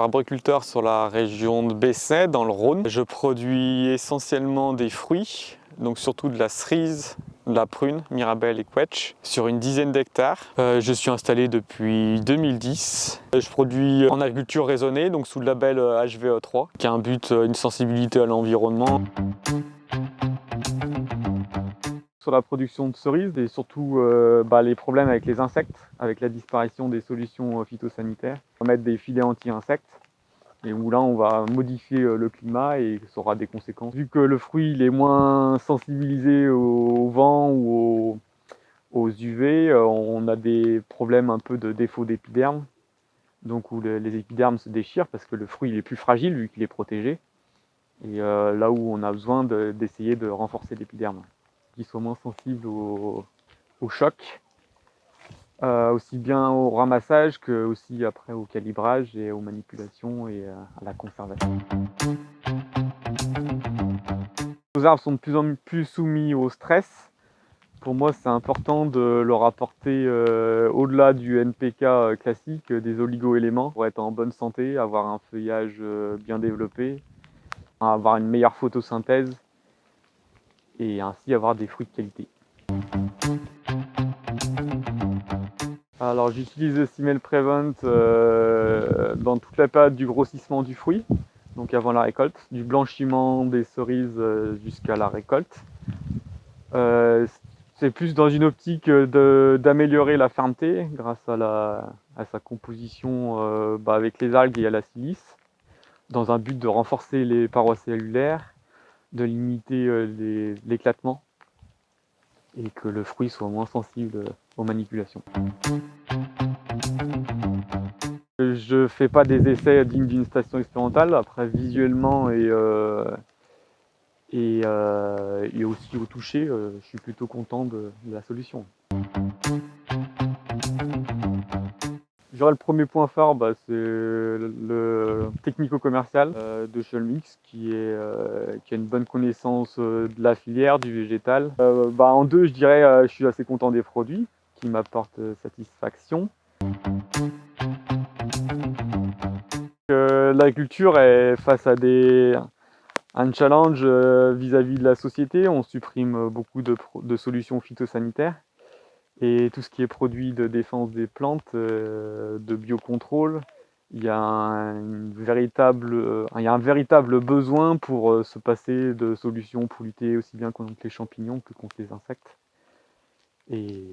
arboriculteur sur la région de Besnay, dans le Rhône. Je produis essentiellement des fruits, donc surtout de la cerise, de la prune, mirabelle et quetch, sur une dizaine d'hectares. Je suis installé depuis 2010. Je produis en agriculture raisonnée, donc sous le label HVE3, qui a un but, une sensibilité à l'environnement. Sur la production de cerises et surtout les problèmes avec les insectes, avec la disparition des solutions phytosanitaires. On va mettre des filets anti-insectes et où là on va modifier le climat et ça aura des conséquences. Vu que le fruit il est moins sensibilisé au vent ou aux UV, on a des problèmes un peu de défaut d'épiderme, donc où les épidermes se déchirent parce que le fruit il est plus fragile vu qu'il est protégé. Et là où on a besoin d'essayer de renforcer l'épiderme, qu'il soit moins sensible au choc, aussi bien au ramassage que aussi après au calibrage et aux manipulations et à la conservation. Nos arbres sont de plus en plus soumis au stress. Pour moi, c'est important de leur apporter, au-delà du NPK classique, des oligo-éléments pour être en bonne santé, avoir un feuillage bien développé, avoir une meilleure photosynthèse et ainsi avoir des fruits de qualité. Alors j'utilise le Simel Prevent dans toute la période du grossissement du fruit, donc avant la récolte, du blanchiment des cerises jusqu'à la récolte. C'est plus dans une optique d'améliorer la fermeté grâce à sa composition avec les algues et à la silice, dans un but de renforcer les parois cellulaires, de limiter l'éclatement et que le fruit soit moins sensible aux manipulations. Je fais pas des essais dignes d'une station expérimentale, après visuellement et aussi au toucher, je suis plutôt content de la solution. Je dirais le premier point phare, c'est le technico-commercial de Schulmix qui a une bonne connaissance de la filière, du végétal. En deux, je dirais je suis assez content des produits qui m'apportent satisfaction. L'agriculture est face à un challenge vis-à-vis de la société. On supprime beaucoup de solutions phytosanitaires et tout ce qui est produit de défense des plantes, de biocontrôle. Il y a un véritable besoin pour se passer de solutions pour lutter aussi bien contre les champignons que contre les insectes. Et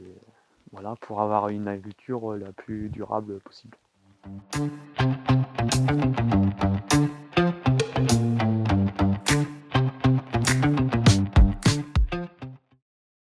voilà, pour avoir une agriculture la plus durable possible.